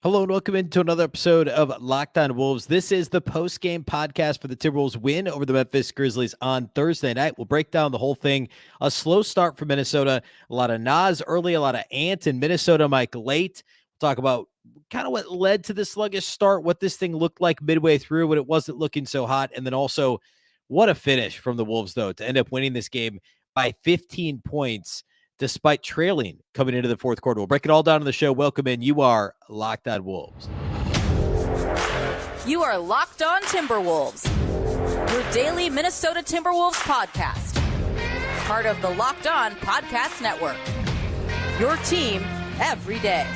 Hello and welcome into another episode of Locked On Wolves. This is the post-game podcast for the Timberwolves win over the Memphis Grizzlies on Thursday night. We'll break down the whole thing. A slow start for Minnesota. A lot of Naz early, a lot of Ant and Minnesota Mike late. We'll talk about kind of what led to the sluggish start, what this thing looked like midway through when it wasn't looking so hot, and then also what a finish from the Wolves, though, to end up winning this game by 15 points despite trailing coming into the fourth quarter. We'll break it all down on the show. Welcome in. You are Locked On Wolves. You are Locked On Timberwolves, your daily Minnesota Timberwolves podcast. Part of the Locked On Podcast Network. Your team every day.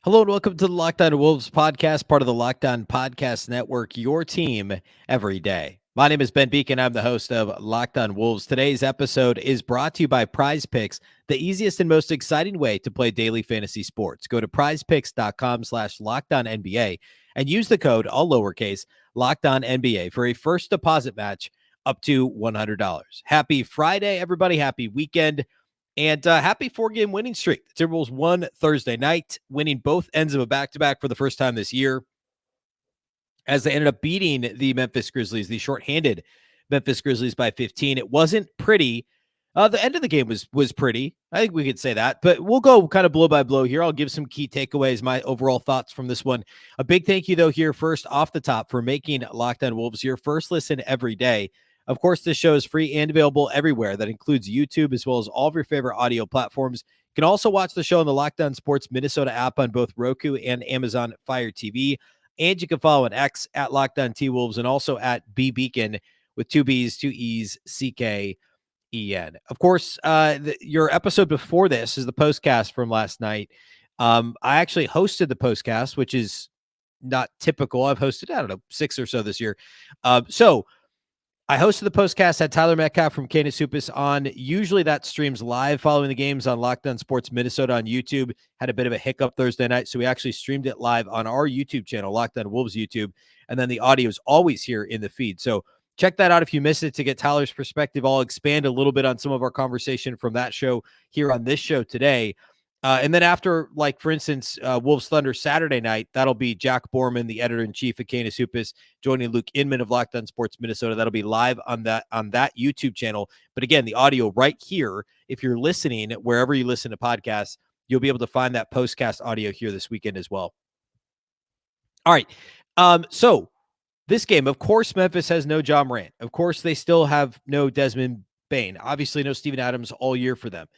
Hello and welcome to the Locked On Wolves podcast, part of the Locked On Podcast Network, your team every day. My name is Ben Beecken. I'm the host of Locked On Wolves. Today's episode is brought to you by Prize Picks, the easiest and most exciting way to play daily fantasy sports. Go to prizepicks.com/LockedOnNBA and use the code, all lowercase, LockedOnNBA for a first deposit match up to $100. Happy Friday, everybody. Happy weekend. And happy four-game winning streak. The Timberwolves won Thursday night, winning both ends of a back-to-back for the first time this year, as they ended up beating the Memphis Grizzlies, the shorthanded Memphis Grizzlies by 15. It wasn't pretty. The end of the game was pretty. I think we could say that. But we'll go kind of blow by blow here. I'll give some key takeaways, my overall thoughts from this one. A big thank you, though, here first off the top for making Locked On Wolves your first listen every day. Of course, this show is free and available everywhere. That includes YouTube as well as all of your favorite audio platforms. You can also watch the show on the Locked On Sports Minnesota app on both Roku and Amazon Fire TV. And you can follow on X at Locked On T-Wolves and also at Beecken with two B's, two E's, C-K-E-N. Of course, your episode before this is the postcast from last night. I actually hosted the postcast, which is not typical. I've hosted, 6 or so this year. I hosted the postcast, had Tyler Metcalf from Canasupis on. Usually that streams live following the games on Locked On Sports Minnesota on YouTube. Had a bit of a hiccup Thursday night, so we actually streamed it live on our YouTube channel, Locked On Wolves YouTube, and then the audio is always here in the feed. So check that out if you missed it to get Tyler's perspective. I'll expand a little bit on some of our conversation from that show here on this show today. And then after, like, for instance, Wolves Thunder Saturday night, that'll be Jack Borman, the editor-in-chief of Canasupis, joining Luke Inman of Locked On Sports Minnesota. That'll be live on that YouTube channel. But again, the audio right here, if you're listening, wherever you listen to podcasts, you'll be able to find that postcast audio here this weekend as well. All right. So this game, of course, Memphis has no Ja Morant. Of course, they still have no Desmond Bane. Obviously, no Steven Adams all year for them.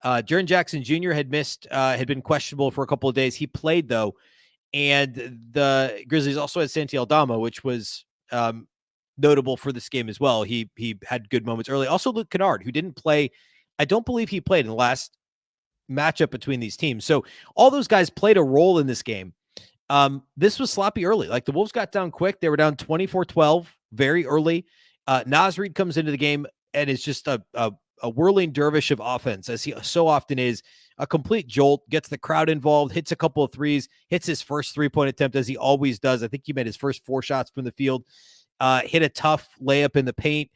Jaren Jackson Jr. had been questionable for a couple of days. He played, though, and the Grizzlies also had Santi Aldama, which was notable for this game as well. He had good moments early. Also, Luke Kennard, who didn't play. I don't believe he played in the last matchup between these teams. So all those guys played a role in this game. This was sloppy early. Like, the Wolves got down quick. They were down 24-12 very early. Naz Reid comes into the game and is just a whirling dervish of offense, as he so often is. A complete jolt, gets the crowd involved, hits a couple of threes, hits his first three-point attempt, as he always does. I think he made his first 4 shots from the field, hit a tough layup in the paint,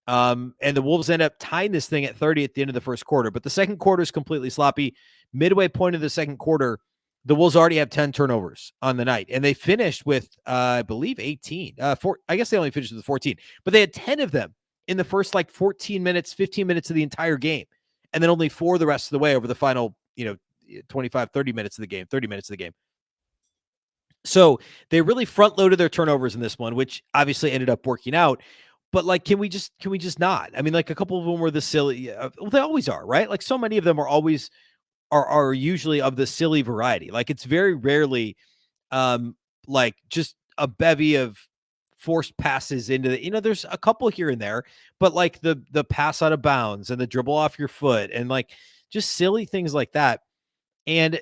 and the Wolves end up tying this thing at 30 at the end of the first quarter. But the second quarter is completely sloppy. Midway point of the second quarter, the Wolves already have 10 turnovers on the night, and they finished with, I believe, 18. I guess they only finished with 14, but they had 10 of them in the first 15 minutes of the entire game. And then only 4 the rest of the way over the final, 25, 30 minutes of the game, 30 minutes of the game. So they really front loaded their turnovers in this one, which obviously ended up working out. But can we just not? I mean, a couple of them were the silly, well, they always are, right? Like, so many of them are always are usually of the silly variety. Like, it's very rarely just a bevy of forced passes into the, there's a couple here and there, but the pass out of bounds and the dribble off your foot and just silly things like that. And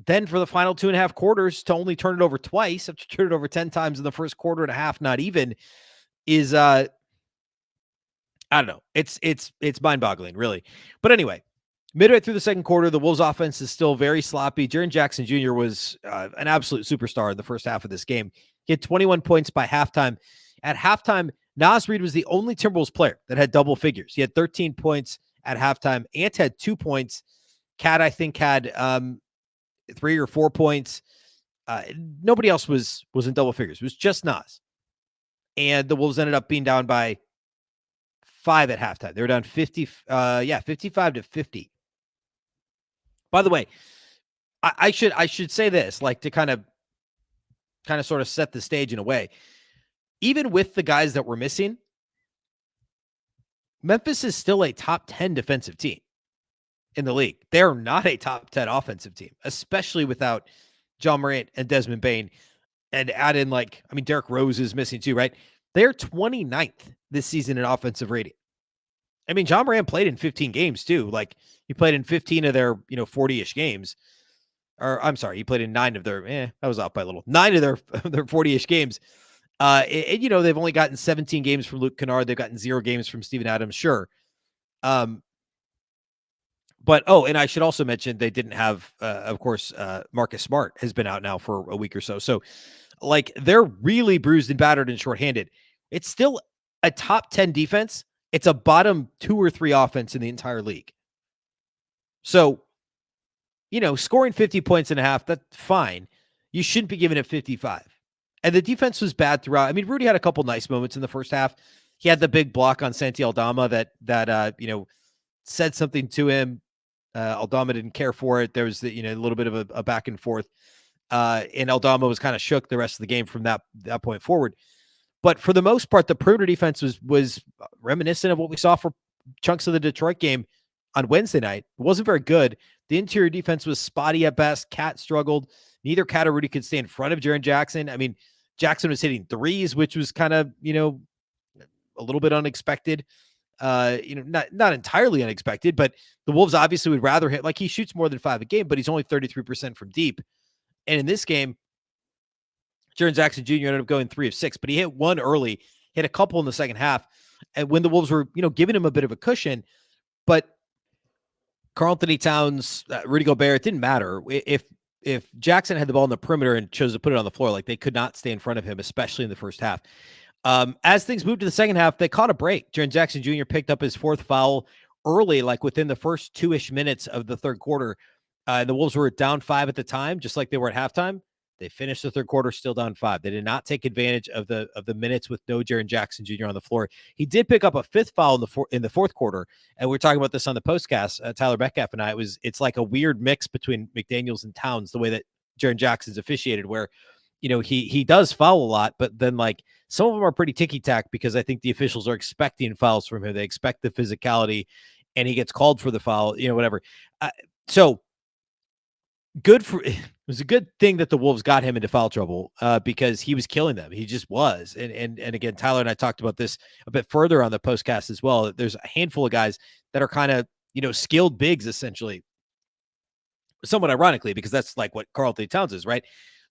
then for the final 2.5 quarters to only turn it over twice, after turn it over 10 times in the first quarter and a half, not even, is I don't know. It's mind-boggling, really. But anyway, midway through the second quarter, the Wolves offense is still very sloppy. Jaren Jackson Jr. was an absolute superstar in the first half of this game. He had 21 points by halftime. At halftime, Naz Reid was the only Timberwolves player that had double figures. He had 13 points at halftime. Ant had 2 points. Cat, I think, had 3 or 4 points. Nobody else was in double figures. It was just Naz. And the Wolves ended up being down by 5 at halftime. They were down 55 to 50. By the way, I should say this, like, to kind of sort of set the stage in a way. Even with the guys that were missing, Memphis is still a top 10 defensive team in the league. They're not a top 10 offensive team, especially without John Morant and Desmond Bane. And add in, like, I mean, Derrick Rose is missing too, right? They're 29th this season in offensive rating. I mean, John Morant played in 15 games too. Like, he played in 15 of their, 40-ish games. Or I'm sorry, he played in 9 of their, that was off by a little. 9 of their 40-ish games. And they've only gotten 17 games from Luke Kennard. They've gotten 0 games from Steven Adams. Sure. But, and I should also mention they didn't have, of course, Marcus Smart has been out now for a week or so. So, like, they're really bruised and battered and shorthanded. It's still a top 10 defense. It's a bottom 2 or 3 offense in the entire league. So, scoring 50 points and a half, that's fine. You shouldn't be giving it 55. And the defense was bad throughout. I mean, Rudy had a couple nice moments in the first half. He had the big block on Santi Aldama that said something to him. Aldama didn't care for it. There was a little bit of a back and forth. And Aldama was kind of shook the rest of the game from that point forward. But for the most part, the perimeter defense was reminiscent of what we saw for chunks of the Detroit game on Wednesday night. It wasn't very good. The interior defense was spotty at best. Cat struggled. Neither Cat or Rudy could stay in front of Jaren Jackson. I mean, Jackson was hitting threes, which was kind of, a little bit unexpected. Not entirely unexpected, but the Wolves obviously would rather hit, like, he shoots more than 5 a game, but he's only 33% from deep. And in this game, Jaren Jackson Jr. ended up going 3 of 6, but he hit 1 early, hit a couple in the second half. And when the Wolves were, giving him a bit of a cushion, but Karl-Anthony Towns, Rudy Gobert, it didn't matter. If Jackson had the ball in the perimeter and chose to put it on the floor, like, they could not stay in front of him, especially in the first half. As things moved to the second half, they caught a break. Jaren Jackson Jr. picked up his 4th foul early, like within the first 2-ish minutes of the third quarter. And the Wolves were down 5 at the time, just like they were at halftime. They finished the third quarter still down 5. They did not take advantage of the minutes with no Jaren Jackson Jr. on the floor. He did pick up a 5th foul in the fourth quarter, and we were talking about this on the postcast. Tyler Metcalf and I. It's like a weird mix between McDaniels and Towns, the way that Jaren Jackson's officiated, where he does foul a lot, but then, like, some of them are pretty ticky-tack because I think the officials are expecting fouls from him. They expect the physicality, and he gets called for the foul, whatever. So good it was a good thing that the Wolves got him into foul trouble because he was killing them. He just was. And again, Tyler and I talked about this a bit further on the postcast as well. There's a handful of guys that are kind of, skilled bigs, essentially. Somewhat ironically, because that's like what Karl-Anthony Towns is, right?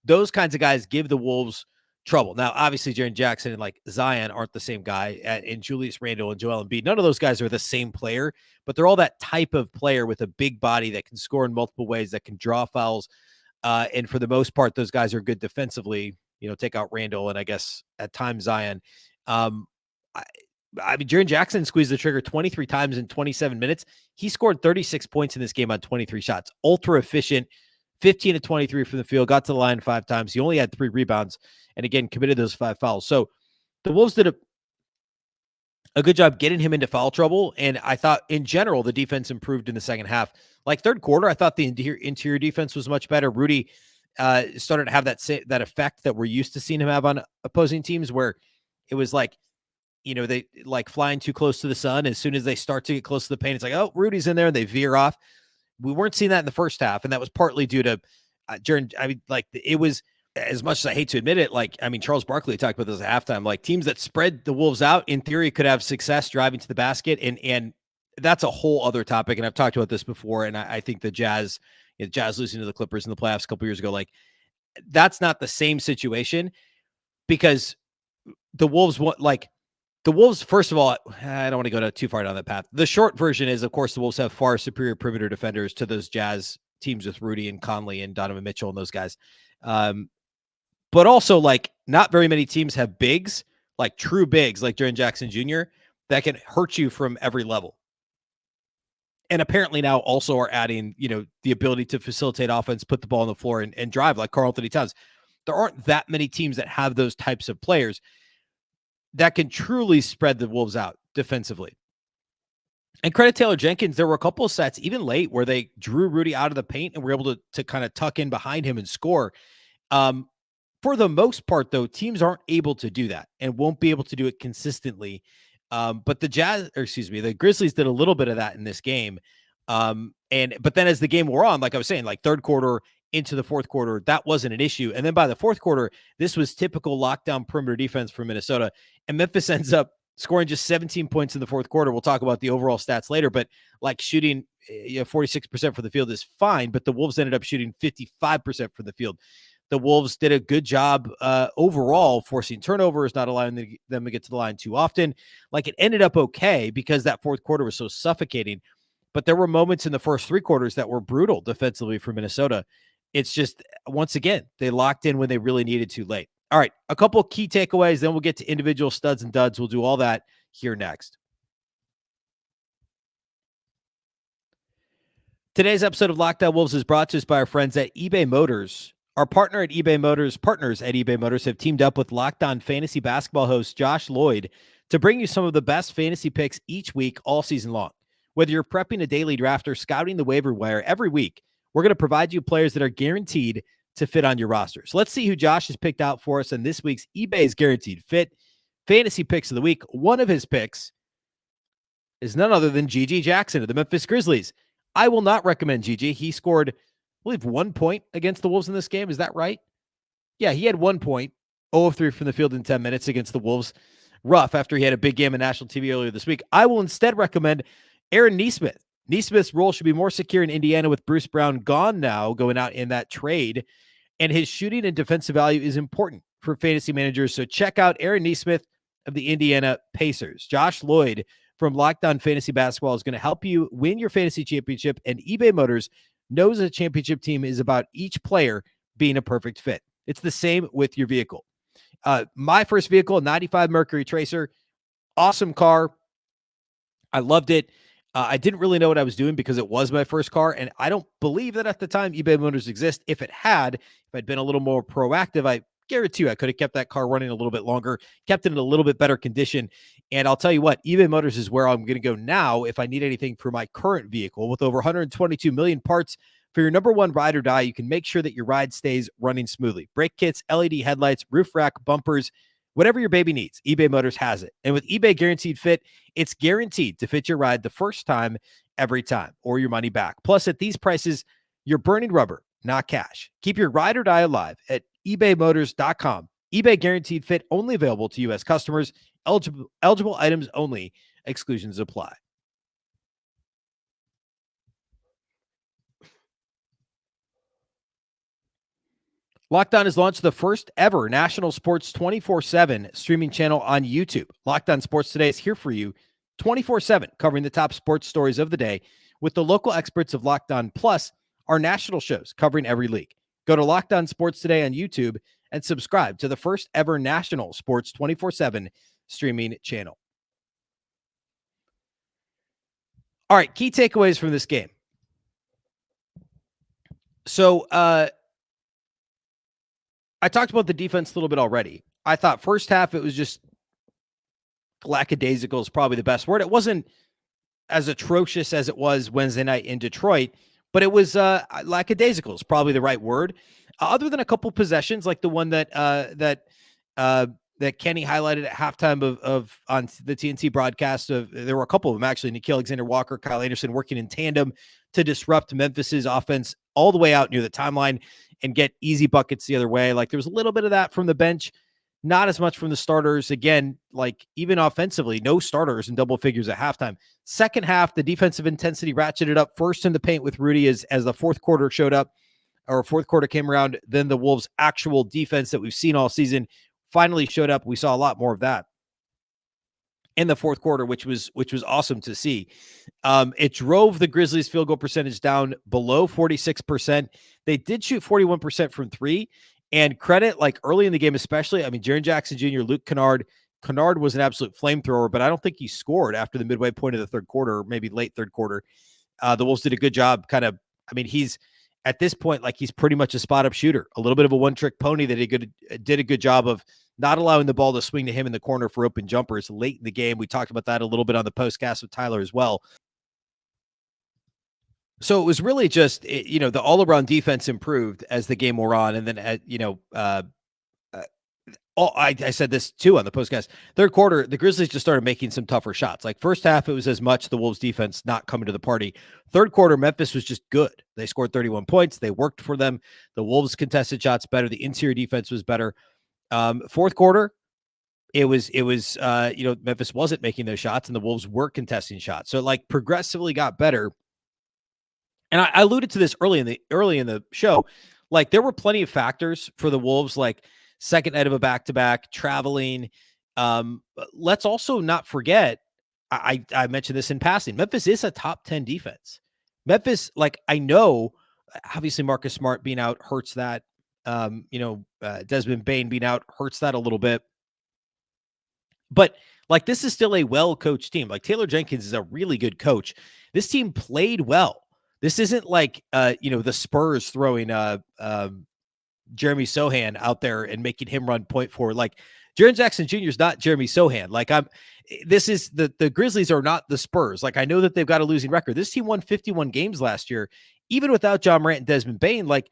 Those kinds of guys give the Wolves trouble. Now, obviously, Jaren Jackson and, like, Zion aren't the same guy, and Julius Randle and Joel Embiid. None of those guys are the same player, but they're all that type of player with a big body that can score in multiple ways, that can draw fouls. And for the most part, those guys are good defensively. Take out Randle and I guess at times Zion. I mean, Jaren Jackson squeezed the trigger 23 times in 27 minutes. He scored 36 points in this game on 23 shots. Ultra efficient. 15 to 23 from the field, got to the line 5 times. He only had 3 rebounds, and again, committed those 5 fouls. So the Wolves did a good job getting him into foul trouble, and I thought, in general, the defense improved in the second half. Like, third quarter, I thought the interior defense was much better. Rudy started to have that effect that we're used to seeing him have on opposing teams, where it was like, they like flying too close to the sun. As soon as they start to get close to the paint, it's like, oh, Rudy's in there, and they veer off. We weren't seeing that in the first half, and that was partly due to Jaren. I mean, like, it was, as much as I hate to admit it, like, I mean, Charles Barkley talked about this at halftime, like, teams that spread the Wolves out, in theory, could have success driving to the basket, and that's a whole other topic, and I've talked about this before, and I think the Jazz losing to the Clippers in the playoffs a couple years ago, like, that's not the same situation, because the Wolves want, like, the Wolves, first of all, I don't want to go too far down that path. The short version is, of course, the Wolves have far superior perimeter defenders to those Jazz teams with Rudy and Conley and Donovan Mitchell and those guys. But also, like, not very many teams have bigs like true bigs like Jaren Jackson Jr. that can hurt you from every level. And apparently now also are adding, the ability to facilitate offense, put the ball on the floor and drive like Karl-Anthony Towns. There aren't that many teams that have those types of players that can truly spread the Wolves out defensively. And credit Taylor Jenkins, there were a couple of sets, even late, where they drew Rudy out of the paint and were able to kind of tuck in behind him and score. For the most part, though, teams aren't able to do that and won't be able to do it consistently. But the Grizzlies did a little bit of that in this game. But then as the game wore on, like I was saying, like third quarter into the fourth quarter, that wasn't an issue. And then by the fourth quarter, this was typical lockdown perimeter defense for Minnesota. And Memphis ends up scoring just 17 points in the fourth quarter. We'll talk about the overall stats later, but like shooting 46% for the field is fine, but the Wolves ended up shooting 55% for the field. The Wolves did a good job overall forcing turnovers, not allowing them to get to the line too often. Like it ended up okay because that fourth quarter was so suffocating. But there were moments in the first three quarters that were brutal defensively for Minnesota. It's just, once again, they locked in when they really needed to late. All right, a couple of key takeaways, then we'll get to individual studs and duds. We'll do all that here next. Today's episode of Locked On Wolves is brought to us by our friends at eBay Motors. Our partners at eBay Motors have teamed up with Locked On Fantasy Basketball host Josh Lloyd to bring you some of the best fantasy picks each week all season long. Whether you're prepping a daily draft or scouting the waiver wire every week, we're going to provide you players that are guaranteed to fit on your roster. So let's see who Josh has picked out for us in this week's eBay's Guaranteed Fit Fantasy Picks of the Week. One of his picks is none other than Jase Jackson of the Memphis Grizzlies. I will not recommend Gigi. He scored, I believe, 1 point against the Wolves in this game. Is that right? Yeah, he had 1 point, 0 of 3 from the field in 10 minutes against the Wolves. Rough after he had a big game on national TV earlier this week. I will instead recommend Aaron Nesmith. Nesmith's role should be more secure in Indiana with Bruce Brown gone now, going out in that trade. And his shooting and defensive value is important for fantasy managers. So check out Aaron Nesmith of the Indiana Pacers. Josh Lloyd from Locked On Fantasy Basketball is going to help you win your fantasy championship. And eBay Motors knows a championship team is about each player being a perfect fit. It's the same with your vehicle. My first vehicle, a 95 Mercury Tracer, awesome car. I loved it. I didn't really know what I was doing because it was my first car, and I don't believe that at the time eBay Motors exist. If if I'd been a little more proactive, I guarantee you I could have kept that car running a little bit longer, kept it in a little bit better condition. And I'll tell you what, eBay Motors is where I'm going to go now if I need anything for my current vehicle. With over 122 million parts for your number one ride or die, you can make sure that your ride stays running smoothly. Brake kits, LED headlights, roof rack, bumpers, whatever your baby needs, eBay Motors has it. And with eBay Guaranteed Fit, it's guaranteed to fit your ride the first time, every time, or your money back. Plus, at these prices, you're burning rubber, not cash. Keep your ride or die alive at ebaymotors.com. eBay Guaranteed Fit only available to U.S. customers. Eligible items only. Exclusions apply. Locked On has launched the first ever national sports 24/7 streaming channel on YouTube. Locked On Sports Today is here for you 24/7, covering the top sports stories of the day with the local experts of Locked On, plus our national shows covering every league. Go to Locked On Sports Today on YouTube and subscribe to the first ever national sports 24/7 streaming channel. All right, key takeaways from this game. So, I talked about the defense a little bit already. I thought first half, it was just lackadaisical is probably the best word. It wasn't as atrocious as it was Wednesday night in Detroit, but it was lackadaisical is probably the right word. Other than a couple possessions, like the one that Kenny highlighted at halftime of on the TNT broadcast. There were a couple of them actually. Nickeil Alexander-Walker, Kyle Anderson working in tandem to disrupt Memphis's offense all the way out near the timeline and get easy buckets the other way. Like there was a little bit of that from the bench, not as much from the starters. Again, like even offensively, no starters in double figures at halftime. Second half, the defensive intensity ratcheted up first in the paint with Rudy as the fourth quarter showed up, or fourth quarter came around. Then the Wolves' actual defense that we've seen all season finally showed up. We saw a lot more of that in the fourth quarter, which was awesome to see. It drove the Grizzlies' field goal percentage down below 46%. They did shoot 41% from three, and credit, like early in the game especially, I mean, Jaren Jackson Jr., Luke Kennard, Kennard was an absolute flamethrower, but I don't think he scored after the midway point of the third quarter, or maybe late third quarter. The Wolves did a good job he's at this point, like, he's pretty much a spot up shooter, a little bit of a one trick pony that he did a good job of not allowing the ball to swing to him in the corner for open jumpers late in the game. We talked about that a little bit on the postcast with Tyler as well. So it was really just, the all around defense improved as the game wore on. And then, I said this too on the postcast. Third quarter, the Grizzlies just started making some tougher shots. Like, first half, it was as much the Wolves defense not coming to the party. Third quarter, Memphis was just good. They scored 31 points. They worked for them. The Wolves contested shots better. The interior defense was better. Fourth quarter, it was Memphis wasn't making those shots and the Wolves were contesting shots. So it, like, progressively got better. And I alluded to this early in the show. Like, there were plenty of factors for the Wolves, like second night of a back-to-back, traveling. Let's also not forget, I mentioned this in passing, Memphis is a top 10 defense. Memphis, like, I know, obviously Marcus Smart being out hurts that. Desmond Bane being out hurts that a little bit. But, like, this is still a well-coached team. Like, Taylor Jenkins is a really good coach. This team played well. This isn't like, the Spurs throwing Jeremy Sohan out there and making him run point forward. Like, Jaren Jackson Jr. is not Jeremy Sohan. Like, the Grizzlies are not the Spurs. Like, I know that they've got a losing record. This team won 51 games last year, even without John Morant and Desmond Bane. Like,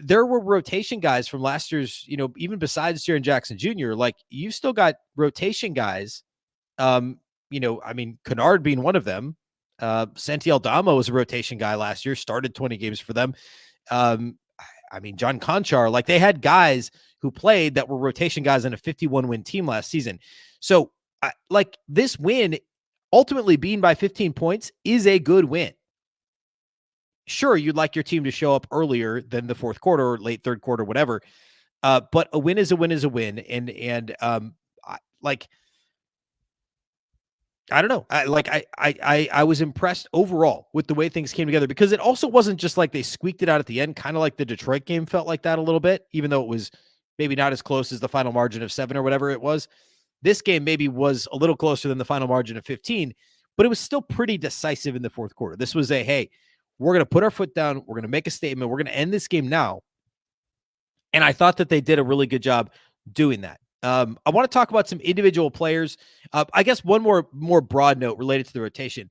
there were rotation guys from last year's, even besides Jaren Jackson Jr., like, you've still got rotation guys. Kennard being one of them. Santi Aldama was a rotation guy last year, started 20 games for them. John Conchar, like, they had guys who played that were rotation guys on a 51-win team last season. So, this win, ultimately being by 15 points, is a good win. Sure, you'd like your team to show up earlier than the fourth quarter or late third quarter, whatever. But a win is a win is a win. I don't know. I was impressed overall with the way things came together, because it also wasn't just like they squeaked it out at the end, kind of like the Detroit game felt like that a little bit, even though it was maybe not as close as the final margin of 7 or whatever it was. This game maybe was a little closer than the final margin of 15, but it was still pretty decisive in the fourth quarter. This was hey, we're going to put our foot down. We're going to make a statement. We're going to end this game now. And I thought that they did a really good job doing that. I want to talk about some individual players. I guess one more broad note related to the rotation.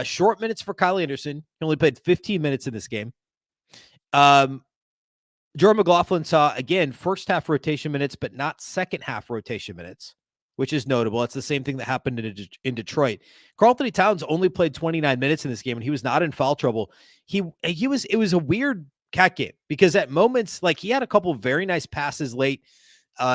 Short minutes for Kyle Anderson. He only played 15 minutes in this game. Jordan McLaughlin saw, again, first half rotation minutes, but not second half rotation minutes, which is notable. It's the same thing that happened in Detroit. Karl-Anthony Towns only played 29 minutes in this game, and he was not in foul trouble. It was a weird cat game, because at moments, like, he had a couple of very nice passes late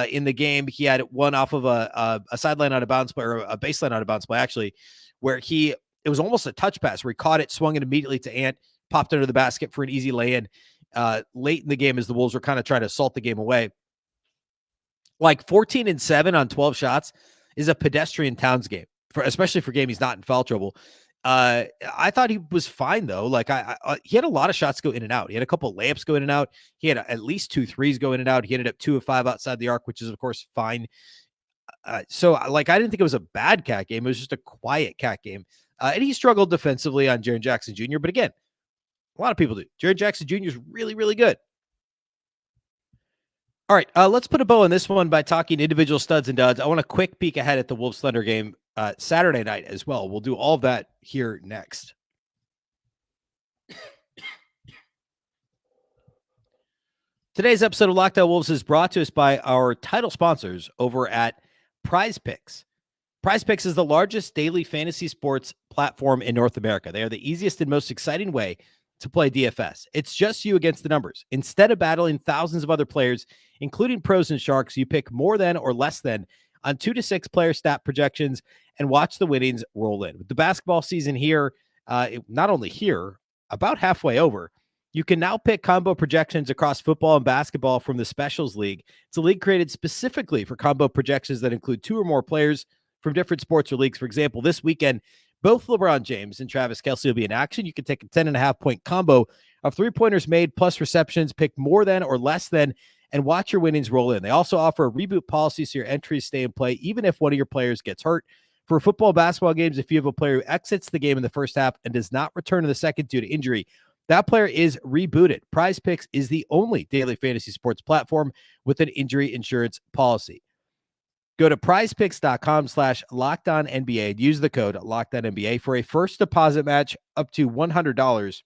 in the game. He had one off of a sideline out of bounds play, or a baseline out of bounds play, actually, where it was almost a touch pass where he caught it, swung it immediately to Ant, popped under the basket for an easy lay-in late in the game as the Wolves were kind of trying to salt the game away. Like, 14 and 7 on 12 shots is a pedestrian Towns game, especially for a game he's not in foul trouble. I thought he was fine, though. Like, he had a lot of shots go in and out. He had a couple of layups go in and out. He had at least 2 threes go in and out. He ended up 2 of 5 outside the arc, which is, of course, fine. So I didn't think it was a bad cat game. It was just a quiet cat game. And he struggled defensively on Jaren Jackson Jr. But again, a lot of people do. Jaren Jackson Jr. is really, really good. All right, let's put a bow on this one by talking individual studs and duds. I want a quick peek ahead at the Wolves Thunder game Saturday night as well. We'll do all of that here next. Today's episode of Locked On Wolves is brought to us by our title sponsors over at Prize Picks. Prize Picks is the largest daily fantasy sports platform in North America. They are the easiest and most exciting way to play DFS. It's just you against the numbers. Instead of battling thousands of other players, including pros and sharks, you pick more than or less than on 2 to 6 player stat projections and watch the winnings roll in. With the basketball season here, not only here, about halfway over, you can now pick combo projections across football and basketball from the Specials League. It's a league created specifically for combo projections that include 2 or more players from different sports or leagues. For example, this weekend, both LeBron James and Travis Kelce will be in action. You can take a 10.5-point combo of 3-pointers made plus receptions, pick more than or less than, and watch your winnings roll in. They also offer a reboot policy so your entries stay in play even if one of your players gets hurt. For football, basketball games, if you have a player who exits the game in the first half and does not return in the second due to injury, that player is rebooted. Prize Picks is the only daily fantasy sports platform with an injury insurance policy. Go to prizepicks.com/LockedOnNBA and use the code LockedOnNBA for a first deposit match up to $100.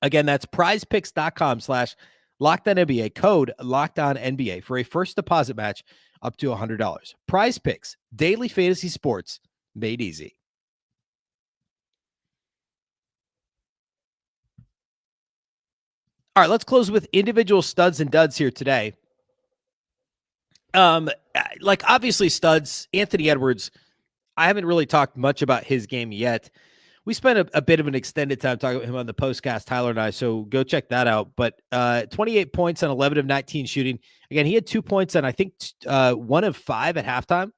Again, that's prizepicks.com/LockedOnNBA, code LockedOnNBA for a first deposit match up to $100. Prize Picks, daily fantasy sports made easy. All right, let's close with individual studs and duds here today. Like obviously studs, Anthony Edwards, I haven't really talked much about his game yet. We spent a bit of an extended time talking about him on the postcast, Tyler and I, so go check that out. But 28 points on 11 of 19 shooting. Again, he had 2 points on, I think, 1 of 5 at halftime,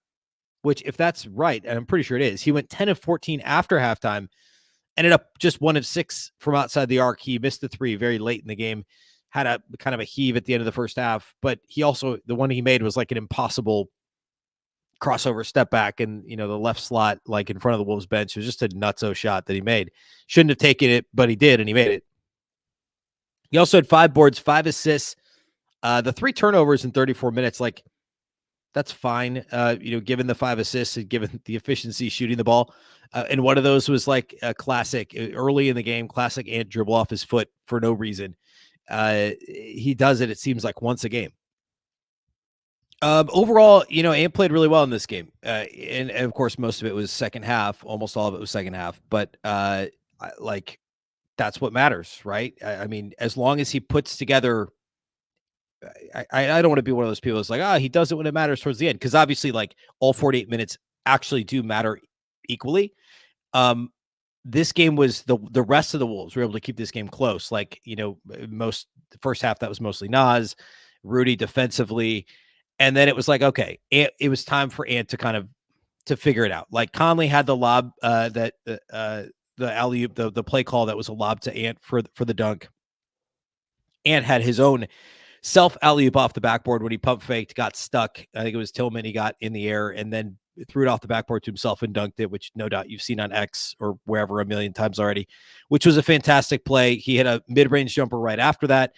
which if that's right, and I'm pretty sure it is, he went 10 of 14 after halftime, ended up just 1 of 6 from outside the arc. He missed the 3 very late in the game, had a kind of a heave at the end of the first half, but he also, the one he made was like an impossible crossover step back and, the left slot, like in front of the Wolves bench. It was just a nutso shot that he made. Shouldn't have taken it, but he did, and he made it. He also had 5 boards, 5 assists, the 3 turnovers in 34 minutes. Like, that's fine, given the 5 assists and given the efficiency shooting the ball. And one of those was like a classic early in the game, classic Ant dribble off his foot for no reason. He does it seems like once a game. Overall, Ant played really well in this game. And of course, most of it was second half. Almost all of it was second half. But that's what matters, right? I mean, as long as he puts together, I don't want to be one of those people that's like, he does it when it matters towards the end. Because obviously, like, all 48 minutes actually do matter equally. This game was the rest of the Wolves were able to keep this game close. Like, the first half, that was mostly Naz, Rudy defensively. And then it was like, okay, it was time for Ant to kind of to figure it out. Like Conley had the lob the alley-oop, the play call that was a lob to Ant for the dunk. Ant had his own self alley-oop off the backboard when he pump faked, got stuck. I think it was Tillman. He got in the air and then threw it off the backboard to himself and dunked it, which no doubt you've seen on X or wherever a million times already, which was a fantastic play. He had a mid-range jumper right after that.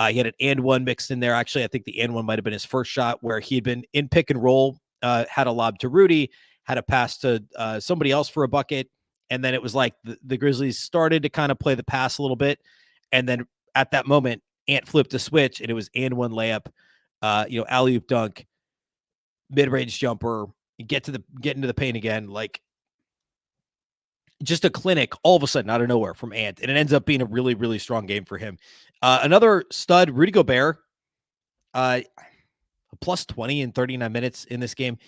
He had an and one mixed in there. Actually, I think the and one might have been his first shot where he had been in pick and roll, had a lob to Rudy, had a pass to somebody else for a bucket. And then it was like the Grizzlies started to kind of play the pass a little bit. And then at that moment, Ant flipped a switch and it was and one layup, alley-oop dunk, mid-range jumper, get into the paint again. Like, just a clinic all of a sudden out of nowhere from Ant. And it ends up being a really, really strong game for him. Another stud, Rudy Gobert, plus 20 in 39 minutes in this game.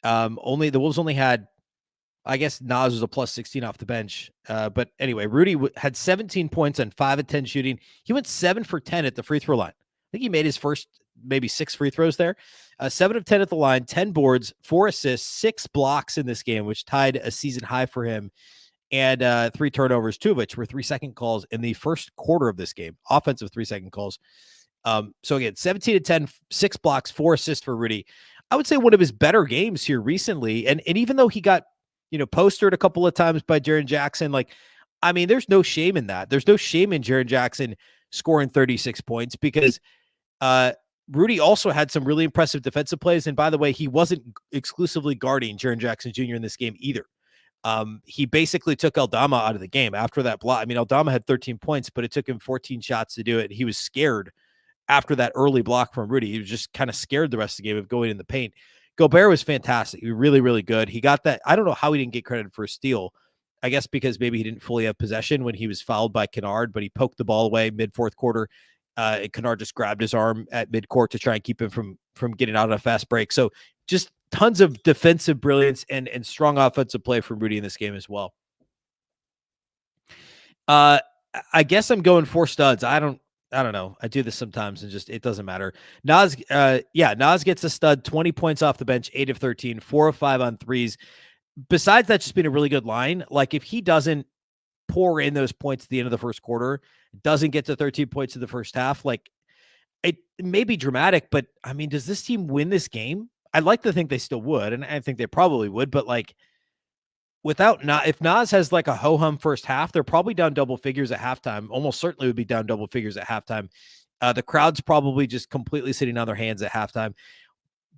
The Wolves only had, I guess Naz was a plus 16 off the bench. But anyway, Rudy had 17 points on 5 of 10 shooting. He went 7 for 10 at the free throw line. I think he made his first maybe 6 free throws there. 7 of 10 at the line, 10 boards, 4 assists, 6 blocks in this game, which tied a season high for him. And 3 turnovers, 2 of which were 3-second calls in the first quarter of this game. Offensive 3-second calls. So again, 17 to 10, 6 blocks, 4 assists for Rudy. I would say one of his better games here recently. And even though he got, postered a couple of times by Jaren Jackson, there's no shame in that. There's no shame in Jaren Jackson scoring 36 points because Rudy also had some really impressive defensive plays. And by the way, he wasn't exclusively guarding Jaren Jackson Jr. in this game either. He basically took Aldama out of the game after that block. I mean, Aldama had 13 points, but it took him 14 shots to do it. He was scared after that early block from Rudy. He was just kind of scared the rest of the game of going in the paint. Gobert was fantastic. He was really, really good. He got that. I don't know how he didn't get credit for a steal. I guess because maybe he didn't fully have possession when he was fouled by Kennard, but he poked the ball away mid-fourth quarter. And Kennard just grabbed his arm at midcourt to try and keep him from getting out on a fast break. So just tons of defensive brilliance and strong offensive play from Rudy in this game as well. I guess I'm going 4 studs. I don't know. I do this sometimes and just, it doesn't matter. Naz gets a stud, 20 points off the bench, 8 of 13, 4 of 5 on threes. Besides that just being a really good line, like if he doesn't pour in those points at the end of the first quarter, doesn't get to 13 points in the first half, like may be dramatic, but I mean, does this team win this game? I'd like to think they still would, and I think they probably would, but like if Naz has like a ho-hum first half, they're probably down double figures at halftime. Almost certainly would be down double figures at halftime. The crowd's probably just completely sitting on their hands at halftime.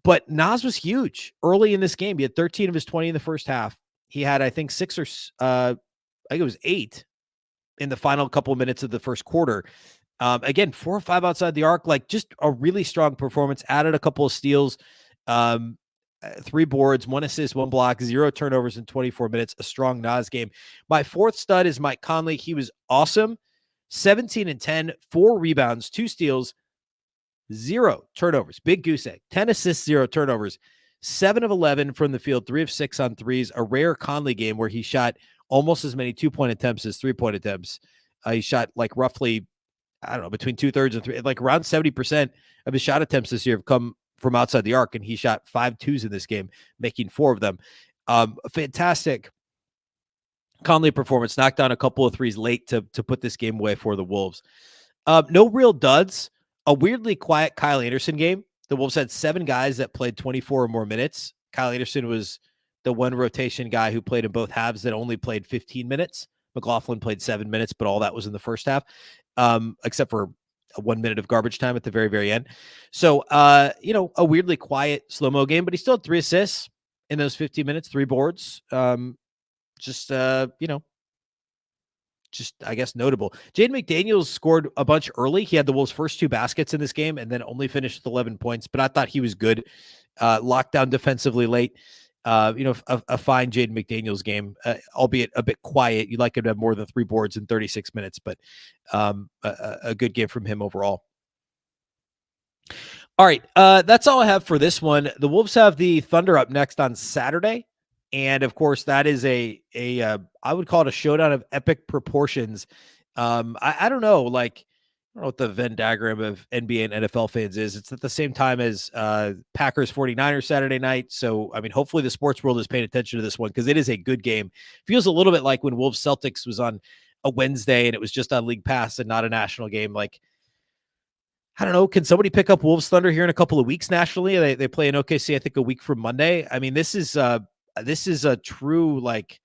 But Naz was huge early in this game. He had 13 of his 20 in the first half. He had, I think, I think it was 8 in the final couple of minutes of the first quarter. Again, 4 or 5 outside the arc, like just a really strong performance. Added a couple of steals, 3 boards, 1 assist, 1 block, 0 turnovers in 24 minutes. A strong Naz game. My fourth stud is Mike Conley. He was awesome. 17 and 10, 4 rebounds, 2 steals, 0 turnovers. Big goose egg. 10 assists, 0 turnovers. 7 of 11 from the field, 3 of 6 on threes. A rare Conley game where he shot almost as many 2-point attempts as 3-point attempts. He shot like roughly, I don't know, between 2/3 and 3, like around 70% of his shot attempts this year have come from outside the arc, and he shot 5 twos in this game, making 4 of them. A fantastic Conley performance, knocked down a couple of threes late to put this game away for the Wolves. No real duds. A weirdly quiet Kyle Anderson game. The Wolves had 7 guys that played 24 or more minutes. Kyle Anderson was the one rotation guy who played in both halves that only played 15 minutes. McLaughlin played 7 minutes, but all that was in the first half, except for 1 minute of garbage time at the very, very end. So, a weirdly quiet slow-mo game, but he still had 3 assists in those 15 minutes, 3 boards. Just I guess notable. Jaden McDaniels scored a bunch early. He had the Wolves' first 2 baskets in this game and then only finished with 11 points, but I thought he was good. Locked down defensively late. A fine Jaden McDaniels game, albeit a bit quiet. You'd like him to have more than 3 boards in 36 minutes, but a good game from him overall. All right, that's all I have for this one. The Wolves have the Thunder up next on Saturday. And of course, that is I would call it a showdown of epic proportions. I don't know, like, I don't know what the Venn diagram of NBA and NFL fans is. It's at the same time as Packers 49ers Saturday night. So, I mean, hopefully the sports world is paying attention to this one because it is a good game. Feels a little bit like when Wolves Celtics was on a Wednesday and it was just on League Pass and not a national game. Like, I don't know. Can somebody pick up Wolves Thunder here in a couple of weeks nationally? They play in OKC, I think, a week from Monday. I mean, this is a true, like,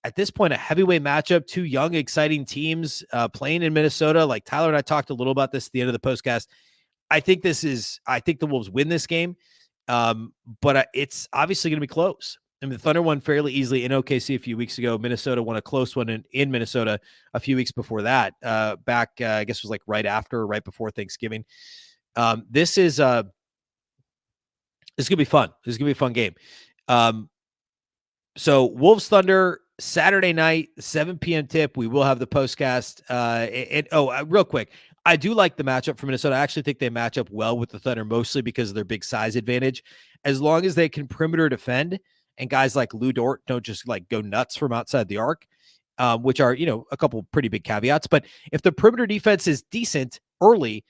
at this point, a heavyweight matchup. 2 young, exciting teams playing in Minnesota. Like Tyler and I talked a little about this at the end of the postcast. I think the Wolves win this game, but it's obviously going to be close. I mean, the Thunder won fairly easily in OKC a few weeks ago. Minnesota won a close one in Minnesota a few weeks before that. Back, I guess it was like right before Thanksgiving. This is going to be fun. This is going to be a fun game. So Wolves Thunder Saturday night, 7 p.m. tip. We will have the postcast. Real quick, I do like the matchup for Minnesota. I actually think they match up well with the Thunder, mostly because of their big size advantage. As long as they can perimeter defend, and guys like Lou Dort don't just like go nuts from outside the arc, which are, a couple pretty big caveats. But if the perimeter defense is decent early,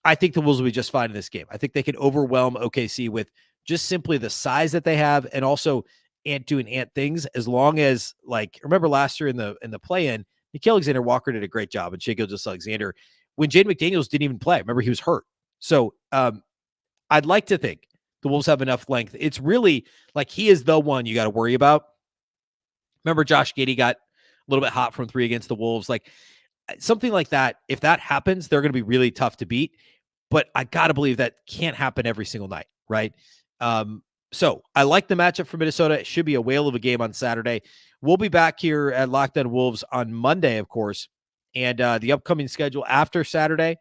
I think the Wolves will be just fine in this game. I think they can overwhelm OKC with just simply the size that they have, and also doing things. As long as, like, remember last year in the play-in, Nickeil Alexander-Walker did a great job, and Shai Gilgeous-Alexander, when Jaden McDaniels didn't even play, remember he was hurt. So I'd like to think the Wolves have enough length. It's really like he is the one you got to worry about. Remember Josh Giddey got a little bit hot from 3 against the Wolves. Like something like that, if that happens, they're going to be really tough to beat. But I got to believe that can't happen every single night, right? So I like the matchup for Minnesota. It should be a whale of a game on Saturday. We'll be back here at Locked On Wolves on Monday, of course. And the upcoming schedule after Saturday.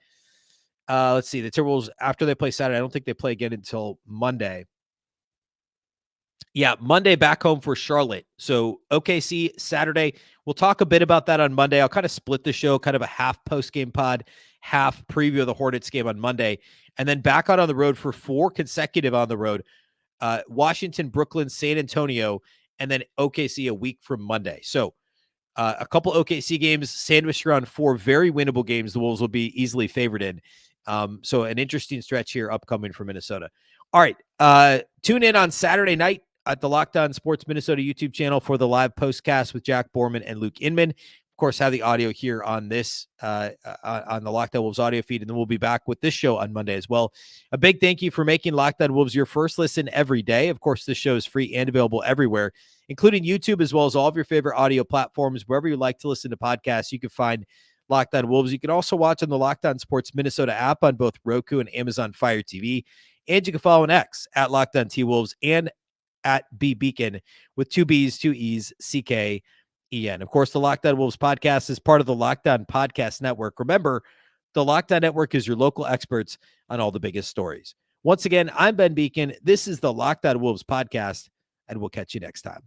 Let's see. The Timberwolves, after they play Saturday, I don't think they play again until Monday. Yeah, Monday back home for Charlotte. So OKC Saturday. We'll talk a bit about that on Monday. I'll kind of split the show, kind of a half post-game pod, half preview of the Hornets game on Monday. And then back out on the road for 4 consecutive on the road. Washington, Brooklyn, San Antonio, and then OKC a week from Monday. So a couple OKC games sandwiched around 4 very winnable games the Wolves will be easily favored in. So an interesting stretch here upcoming for Minnesota. All right. Tune in on Saturday night at the Locked On Sports Minnesota YouTube channel for the live postcast with Jack Borman and Luke Inman. Of course, have the audio here on this, on the Locked On Wolves audio feed, and then we'll be back with this show on Monday as well. A big thank you for making Locked On Wolves your first listen every day. Of course, this show is free and available everywhere, including YouTube, as well as all of your favorite audio platforms. Wherever you like to listen to podcasts, you can find Locked On Wolves. You can also watch on the Locked On Sports Minnesota app on both Roku and Amazon Fire TV. And you can follow on X at Locked On T-Wolves and at Beecken with 2 B's, 2 E's, CKEN. Of course, the Locked On Wolves podcast is part of the Locked On Podcast Network. Remember, the Locked On Network is your local experts on all the biggest stories. Once again, I'm Ben Beecken. This is the Locked On Wolves podcast, and we'll catch you next time.